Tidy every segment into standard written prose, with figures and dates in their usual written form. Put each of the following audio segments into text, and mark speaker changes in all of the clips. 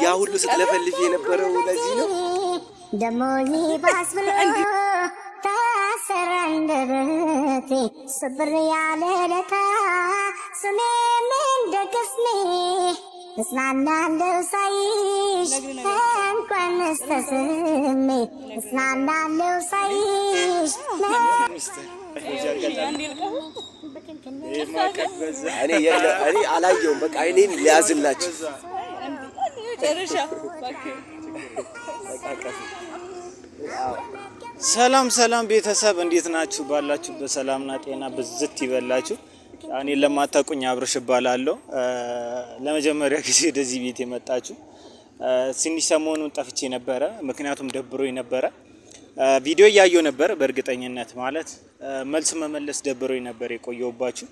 Speaker 1: ያ ሁሉ ስትለፈልፍ የነበረው ለዚህ ነው
Speaker 2: ደሞ ይባስ ብሎ ታሰረ እንደበቴ ሰብር ያለ ለታ ስሜ ምን ደግስኔ እስናናለው ሳይሽ እንኳን መስተስሜ እስናናለው ሳይሽ
Speaker 1: እኔ አላየውም በቃ እኔን ሊያዝላችሁ
Speaker 3: ሰላም ሰላም ቤተሰብ እንዴት ናችሁ? ባላችሁበት ሰላምና ጤና ብዝት ይበላችሁ። እኔ ለማታውቁኝ አብርሽ እባላለሁ። ለመጀመሪያ ጊዜ ወደዚህ ቤት የመጣችሁ ትንሽ ሰሞኑን ጠፍቼ ነበረ፣ ምክንያቱም ደብሮኝ ነበረ። ቪዲዮ እያየሁ ነበር፣ በእርግጠኝነት ማለት መልስ መመለስ ደብሮኝ ነበር የቆየሁባችሁ።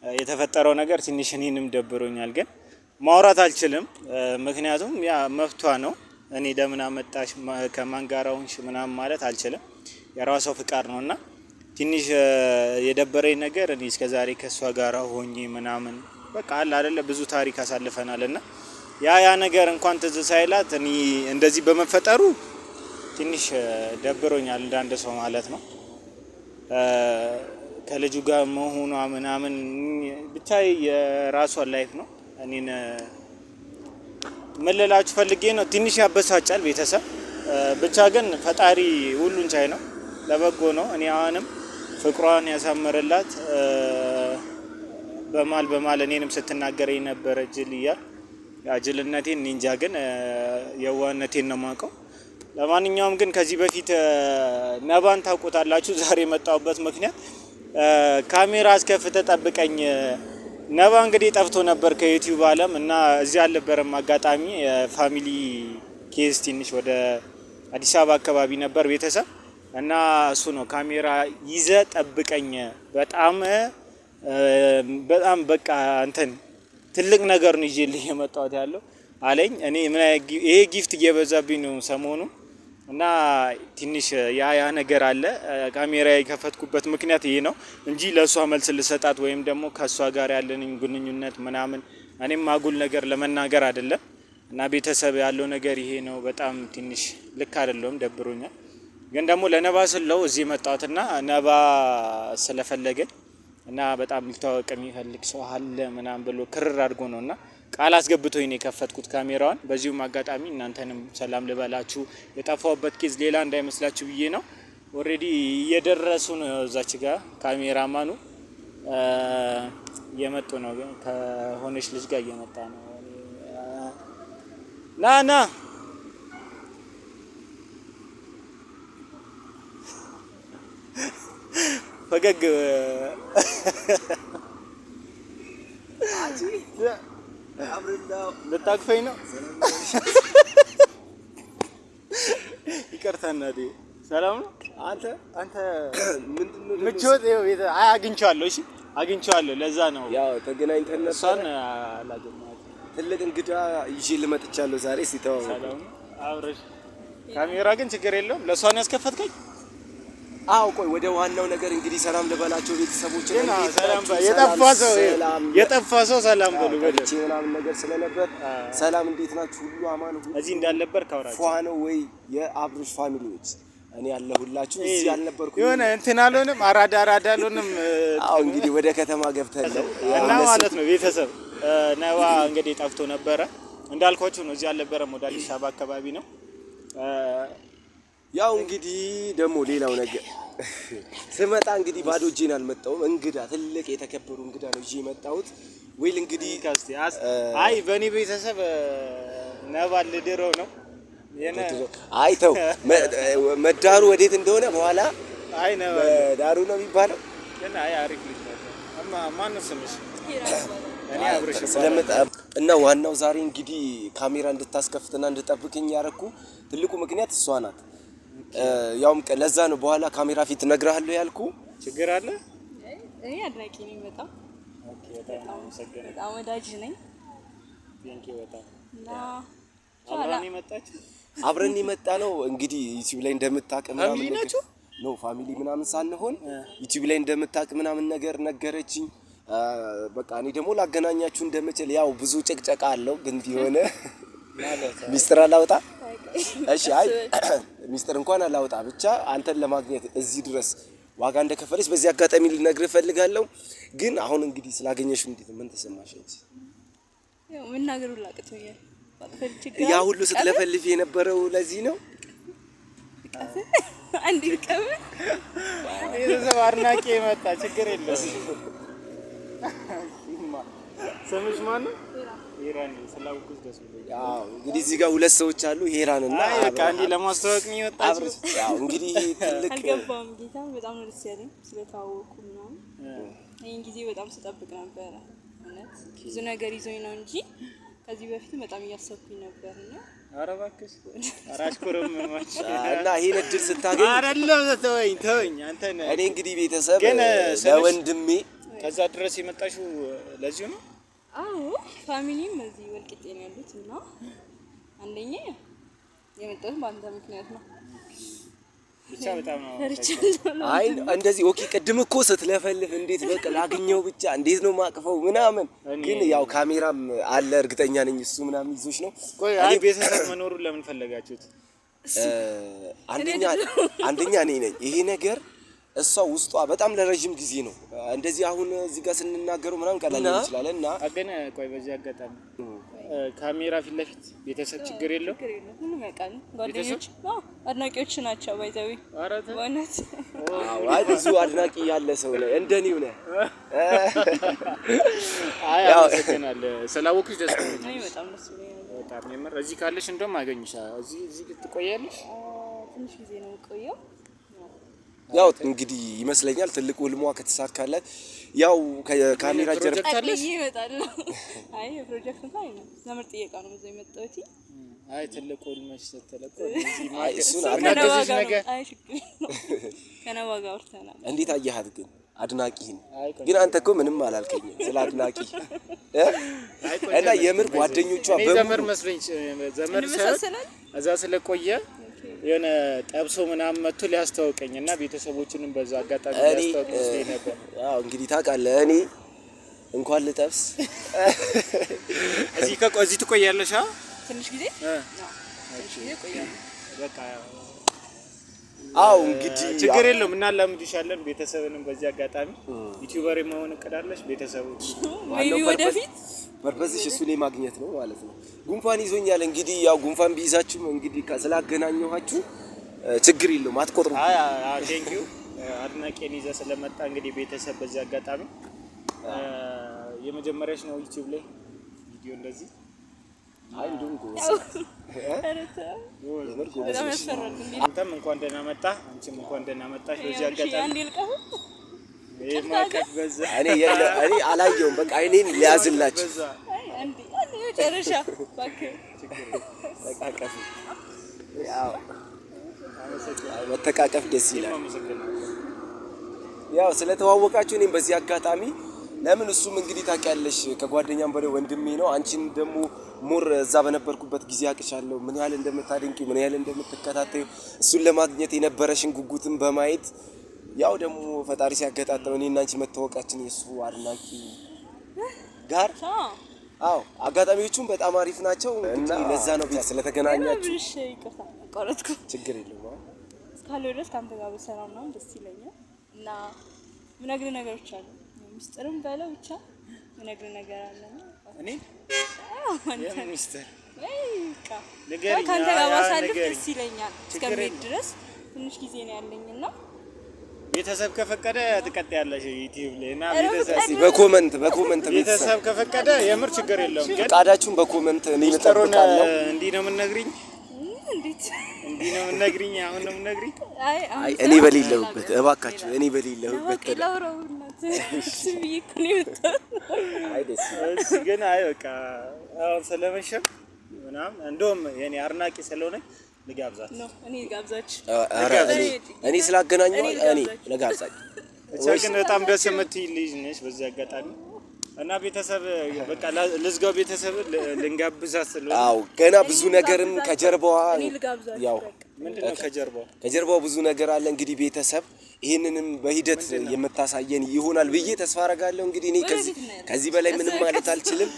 Speaker 3: የተፈጠረው ነገር ትንሽ እኔንም ደብሮኛል፣ ግን ማውራት አልችልም፣ ምክንያቱም ያ መፍቷ ነው። እኔ ለምን አመጣሽ ከማን ጋር ሆንሽ ምናምን ማለት አልችልም፣ የራሷ ፍቃድ ነውና ትንሽ የደበረኝ ነገር እኔ እስከዛሬ ከሷ ጋር ሆኜ ምናምን በቃ አለ አይደለ ብዙ ታሪክ አሳልፈናልና ያ ነገር እንኳን ትዝ ሳይላት እኔ እንደዚህ በመፈጠሩ ትንሽ ደብሮኛል እንዳንድ ሰው ማለት ነው። ከልጁ ጋር መሆኗ ምናምን ብቻ የራሷ ላይፍ ነው። እኔን ምን ልላችሁ ፈልጌ ነው፣ ትንሽ ያበሳጫል ቤተሰብ። ብቻ ግን ፈጣሪ ሁሉን ቻይ ነው፣ ለበጎ ነው። እኔ አሁንም ፍቅሯን ያሳምርላት። በማል እኔንም ስትናገረኝ ነበረ ጅል እያል ጅልነቴን እንጃ፣ ግን የዋህነቴን ነው የማውቀው። ለማንኛውም ግን ከዚህ በፊት ነባን ታውቁታላችሁ። ዛሬ የመጣሁበት ምክንያት ካሜራ አስከፍተ ጠብቀኝ። ነባ እንግዲህ ጠፍቶ ነበር ከዩቲዩብ ዓለም እና እዚህ አልነበረም። አጋጣሚ ፋሚሊ ኬዝ ትንሽ ወደ አዲስ አበባ አካባቢ ነበር ቤተሰብ እና እሱ ነው ካሜራ ይዘ ጠብቀኝ፣ በጣም በቃ እንትን ትልቅ ነገር ነው ይዤልህ የመጣሁት ያለው አለኝ። እኔ ይሄ ጊፍት እየበዛብኝ ነው ሰሞኑ እና ትንሽ ያ ነገር አለ። ካሜራ የከፈትኩበት ምክንያት ይሄ ነው እንጂ ለሷ መልስ ልሰጣት ወይም ደግሞ ከሷ ጋር ያለን ግንኙነት ምናምን እኔም አጉል ነገር ለመናገር አይደለም። እና ቤተሰብ ያለው ነገር ይሄ ነው። በጣም ትንሽ ልክ አይደለም፣ ደብሮኛል። ግን ደግሞ ለነባ ስለው እዚህ መጣሁትና ነባ ስለፈለገኝ እና በጣም ሊታወቅ የሚፈልግ ሰው አለ ምናምን ብሎ ክርር አድርጎ ነውና ቃል አስገብቶኝ ነው የከፈትኩት ካሜራውን። በዚሁም አጋጣሚ እናንተንም ሰላም ልበላችሁ። የጠፋውበት ኬዝ ሌላ እንዳይመስላችሁ ብዬ ነው። ኦሬዲ እየደረሱ ነው፣ እዛች ጋር ካሜራማኑ እየመጡ ነው። ከሆነች ልጅ ጋር እየመጣ ነው። ና ፈገግ ልታቅፈኝ ነው። ይቅርታ እናቴ፣ ሰላም ነው። አንተ ምንድነው ምቾት አግኝቼዋለሁ። እሺ አግኝቼዋለሁ። ለዛ ነው
Speaker 1: ያው ተገናኝተን ነበር።
Speaker 3: እሷን አላገኘኋትም።
Speaker 1: ትልቅ እንግዳ ይዤ ልመጥቻለሁ ዛሬ። ሲተው
Speaker 3: ሰላም ነው አብረሽ። ካሜራ ግን ችግር የለውም። ለሷ ነው ያስከፈትከኝ?
Speaker 1: አው ቆይ ወደ ዋናው ነገር እንግዲህ ሰላም ልበላቸው ቤተሰቦች።
Speaker 3: ሰላም የጠፋ ሰው ሰላም በሉ
Speaker 1: በልቼ ምናምን ነገር ስለነበር ሰላም እንዴት ናችሁ? ሁሉ አማን ሁሉ
Speaker 3: እዚህ እንዳልነበር ካወራችሁ
Speaker 1: ፏ ነው ወይ የአብርሽ ፋሚሊዎች? እኔ ያለሁላችሁ እዚህ ያልነበርኩ
Speaker 3: የሆነ እንትን አልሆንም፣ አራዳ አልሆንም።
Speaker 1: አው እንግዲህ ወደ ከተማ ገብተን ነው
Speaker 3: እና ማለት ነው ቤተሰብ። ነባ እንግዲህ ጠፍቶ ነበረ እንዳልኳችሁ ነው። እዚህ ያልነበረም ወደ አዲስ አበባ አካባቢ ነው።
Speaker 1: ያው እንግዲህ ደግሞ ሌላው ነገር ስመጣ እንግዲህ ባዶ እጄን አልመጣሁም። እንግዳ ትልቅ የተከበሩ እንግዳ ነው ይዤ የመጣሁት። ወይል እንግዲህ
Speaker 3: አይ በእኔ ቤተሰብ ነባ ልድረው ነው
Speaker 1: አይ ተው መዳሩ ወዴት እንደሆነ በኋላ
Speaker 3: አይ ነባ
Speaker 1: ዳሩ ነው የሚባለው።
Speaker 3: ግን አይ አሪፍ ልጅ ነው። ማን ስምሽ? እኔ አብርሽ
Speaker 1: ስለመጣ እና ዋናው ዛሬ እንግዲህ ካሜራ እንድታስከፍትና እንድጠብቅኝ ያረኩ ትልቁ ምክንያት እሷ ናት። ያውም ለዛ ነው በኋላ ካሜራ ፊት እነግርሃለሁ ያልኩ።
Speaker 3: ችግር አለ?
Speaker 4: እኔ አድናቂ ነኝ በጣም።
Speaker 3: ኦኬ በጣም ሰገነ
Speaker 4: በጣም ወዳጅ ነኝ።
Speaker 3: ቴንኪ በጣም
Speaker 4: እና
Speaker 3: አብረን የመጣች
Speaker 1: አብረን የመጣ ነው እንግዲህ ዩቲዩብ ላይ እንደምታውቅ ምናምን ነገር ነው። ፋሚሊ ምናምን ሳንሆን ዩቲዩብ ላይ እንደምታውቅ ምናምን ነገር ነገረችኝ። በቃ እኔ ደግሞ ላገናኛችሁ እንደምችል ያው ብዙ ጭቅጨቃ አለው ግን ቢሆን ሚስጥር አላውጣ። እሺ አይ ሚስጥር እንኳን አላውጣ ብቻ አንተን ለማግኘት እዚህ ድረስ ዋጋ እንደከፈለች በዚህ አጋጣሚ ልነግርህ እፈልጋለሁ። ግን አሁን እንግዲህ ስላገኘሽ እንዴት ምን ተሰማሽ?
Speaker 4: ያው መናገሩ ላቅቶኛል።
Speaker 1: ያ ሁሉ ስትለፈልፍ የነበረው ለዚህ ነው።
Speaker 4: አንዴ ልቀም
Speaker 3: ቤተሰብ አድናቂ መጣ። ችግር የለም። ስምሽ ማን ነው? ሄራን ስላውቁስ ደስ ብሎኛል።
Speaker 1: ያው እንግዲህ እዚህ ጋር ሁለት ሰዎች አሉ ሄራን እና
Speaker 3: ካንዲ ለማስተዋወቅ ነው የወጣችው።
Speaker 1: ያው እንግዲህ ትልቅ
Speaker 4: አልገባም። ጌታ በጣም ነው ደስ ያለኝ ስለታወቁ ምናምን። ይሄን ጊዜ በጣም ስጠብቅ ነበር። እውነት ብዙ ነገር ይዞኝ ነው እንጂ ከዚህ በፊት በጣም እያሰብኩኝ ነበርና
Speaker 3: ኧረ እባክሽ አራሽኮረም ማች
Speaker 1: እና ይሄን እድል ስታገኝ
Speaker 3: አይደለም ተወኝ አንተ ነህ።
Speaker 1: እኔ እንግዲህ ቤተሰብ ለወንድሜ
Speaker 3: ከዛ ድረስ የመጣሽው ለዚህ ነው?
Speaker 4: አዎ ፋሚሊም እዚህ ወልቂጤ ነው ያሉት እና አንደኛ የመጣሁት በአንተ ምክንያት ነው።
Speaker 3: ብቻ በጣም ነው
Speaker 1: አይ እንደዚህ ኦኬ። ቅድም እኮ ስትለፈልፍ እንዴት በቃ ላግኘው ብቻ እንዴት ነው ማቅፈው ምናምን፣ ግን ያው ካሜራም አለ እርግጠኛ ነኝ እሱ ምናምን ይዞሽ ነው።
Speaker 3: ቆይ አይ ቤተሰብ መኖሩን ለምን ፈለጋችሁት?
Speaker 1: አንደኛ እኔ ነኝ ይሄ ነገር እሷ ውስጧ በጣም ለረጅም ጊዜ ነው እንደዚህ አሁን እዚህ ጋር ስንናገረው ምናምን ቀላል ይችላል እና
Speaker 3: ግን ቆይ በዚህ አጋጣሚ ካሜራ ፊት ለፊት ቤተሰብ ችግር የለው
Speaker 4: ምንም ያውቃል። ጓደኞች አድናቂዎች ናቸው ባይዘዊ ወነት
Speaker 1: አይ ብዙ አድናቂ ያለ ሰው ነው እንደኔው ነው።
Speaker 3: አይ አመሰግናለሁ ስላወቅሽ ደስ ብሎኛል።
Speaker 4: አይ በጣም ደስ ብሎኛል።
Speaker 3: በጣም የምር እዚህ ካለሽ እንደውም አገኝሻለሁ። እዚህ ትቆያለሽ?
Speaker 4: ትንሽ ጊዜ ነው የምቆየው።
Speaker 1: ያው እንግዲህ ይመስለኛል ትልቁ ህልሟ ከተሳካላት ያው ካሜራ ጀርባ
Speaker 4: ታለሽ ይመጣል። አይ ፕሮጀክት እንኳን ነው ዘመድ ጥየቃ ነው እዚህ የመጣሁት።
Speaker 3: አይ ትልቁ ህልምሽ ተተለቆ
Speaker 1: አይ እሱን
Speaker 3: አድናቂሽ ነገር
Speaker 4: አይ ሽክል ከነባ ጋር ወርተናል።
Speaker 1: እንዴት አየሃት ግን አድናቂህን? ግን አንተ እኮ ምንም አላልከኝም ስለ አድናቂ እና የምር ጓደኞቿ
Speaker 3: ዘመር መስለኝ ዘመር እዛ ስለቆየ የሆነ ጠብሶ ምናምን መጥቶ ሊያስተዋውቀኝና ቤተሰቦቹንም በዛ አጋጣሚ ሊያስተዋውቀኝ ነበር።
Speaker 1: ያው እንግዲህ ታውቃለህ እኔ እንኳን ልጠብስ
Speaker 3: እዚህ ትቆያለሽ?
Speaker 4: ትንሽ ጊዜ ትንሽ ጊዜ ቆያለሁ።
Speaker 3: በቃ
Speaker 1: አው እንግዲህ
Speaker 3: ችግር የለውም እናላምድሻለን። ቤተሰብንም በዚህ አጋጣሚ ዩቲዩበር መሆን እቅዳለሽ? ቤተሰቦች
Speaker 4: ወደፊት
Speaker 1: ፐርፐዝሽ እሱ ላይ ማግኘት ነው ማለት ነው። ጉንፋን ይዞኛል እንግዲህ ያው ጉንፋን ቢይዛችሁም እንግዲህ ስላገናኘኋችሁ ችግር የለውም አትቆጥሩም።
Speaker 3: አይ ቴንክ ዩ አድናቂን ይዘህ ስለመጣ እንግዲህ ቤተሰብ በዚህ አጋጣሚ የመጀመሪያሽ ነው ዩቲዩብ ላይ ቪዲዮ እንደዚህ
Speaker 1: አይ እንደውም
Speaker 4: በጣም ያስፈራል።
Speaker 3: አንተም እንኳን ደህና መጣ፣ አንቺም እንኳን ደህና መጣሽ። በዚህ አጋጣሚ
Speaker 4: አንዴ ልቀው
Speaker 1: እኔ አላየውም በቃ እኔን ሊያዝላችሁ
Speaker 4: አንዴ መጨረሻ ባክ
Speaker 1: ተቃቀፍ ያው መተቃቀፍ ደስ ይላል። ያው ስለተዋወቃችሁ እኔም በዚህ አጋጣሚ ለምን እሱም እንግዲህ ታውቂያለሽ ከጓደኛም በላይ ወንድሜ ነው። አንቺን ደግሞ ሞር እዛ በነበርኩበት ጊዜ አቅሻለሁ ምን ያህል እንደምታደንቂው ምን ያህል እንደምትከታተዩ እሱን ለማግኘት የነበረሽን ጉጉትን በማየት ያው ደግሞ ፈጣሪ ሲያገጣጣው እኔና አንቺ መተዋወቃችን የሱ አድናቂ ጋር አዎ አጋጣሚዎቹም በጣም አሪፍ ናቸው እና ለዛ ነው ቤት ስለተገናኛችሁ
Speaker 4: እሺ ይቅርታ ቆረጥኩ
Speaker 1: ችግር የለውም።
Speaker 4: እስካለው ድረስ ካንተ ጋር በሰላም ነው ደስ ይለኛል እና ምነግርህ ነገሮች አሉ ሚስጥርም በለው ብቻ ምነግርህ ነገር አለ
Speaker 3: እኔ ሚስጥር
Speaker 4: በቃ ካንተ ጋር ባሳልፍ ደስ ይለኛል እስከሚሄድ ድረስ ትንሽ ጊዜ ነው ያለኝና
Speaker 3: ቤተሰብ ከፈቀደ ትቀጥያለሽ ዩቲዩብ ላይ እና
Speaker 1: በኮመንት
Speaker 3: ቤተሰብ ከፈቀደ የምር ችግር የለውም። ግን
Speaker 1: ቃዳችሁን በኮመንት እኔ እጠብቃለሁ።
Speaker 3: እንዲህ ነው የምንነግሪኝ
Speaker 4: እንዴት
Speaker 3: እንዲህ ነው የምንነግሪኝ አሁን ነው የምንነግሪኝ?
Speaker 4: አይ
Speaker 1: እኔ በሌለሁበት እባካችሁ እኔ በሌለሁበት
Speaker 3: አይ ደስ ግን አይ በቃ አሁን ስለመሸም ምናምን እንደውም የኔ አድናቂ ስለሆነ ልጋብዛት
Speaker 4: ነው እኔ ልጋብዛችሁ።
Speaker 1: እኔ ስላገናኘው እኔ ልጋብዛችሁ።
Speaker 3: እቻ ግን በጣም ደስ የምትይ ልጅ ነሽ። በዚህ አጋጣሚ እና ቤተሰብ በቃ ልዝጋው ቤተሰብ ልንጋብዛት ስለሆነ
Speaker 1: አዎ ገና ብዙ ነገርም ከጀርባዋ ያው
Speaker 3: ምንድነው
Speaker 1: ከጀርባው ብዙ ነገር አለ እንግዲህ ቤተሰብ ይሄንንም በሂደት የምታሳየን ይሆናል ብዬ ተስፋ አደርጋለሁ። እንግዲህ እኔ ከዚህ በላይ ምንም ማለት አልችልም።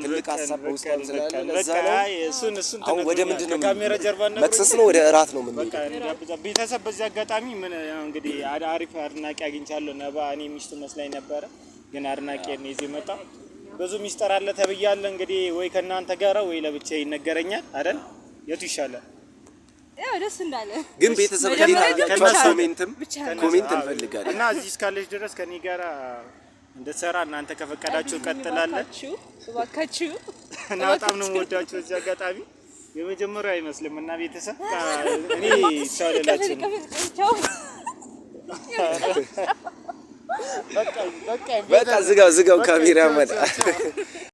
Speaker 1: ትልቅ ሀሳብ በውስጧም ስላለ ለዛ ነው። አሁን ወደ ምንድን ነው
Speaker 3: ካሜራ ጀርባ ነው
Speaker 1: መክሰስ ነው ወደ እራት ነው ምን
Speaker 3: ቤተሰብ በዚህ አጋጣሚ ምን እንግዲህ አሪፍ አድናቂ አግኝቻለሁ። ነባ እኔ ሚስት መስላኝ ነበረ ግን አድናቂ ነው እዚህ መጣ። ብዙ ሚስጥር አለ ተብያለሁ። እንግዲህ ወይ ከናንተ ጋራ ወይ ለብቻ ይነገረኛል አይደል? የቱ ይሻላል?
Speaker 4: ያው ደስ እንዳለ
Speaker 1: ግን ቤተሰብ ኮሜንት እንፈልጋለን
Speaker 3: እና እዚህ እስካለች ድረስ ከኔ ጋራ እንድትሰራ እናንተ ከፈቀዳችሁ እንቀጥላለን።
Speaker 4: እባካችሁ
Speaker 3: እና በጣም ነው የምወዳችሁ። እዚህ አጋጣሚ የመጀመሪያው አይመስልም እና ቤተሰብ እኔ ቻለላችሁ
Speaker 1: በቃ ዝጋው ካሜራ ማለት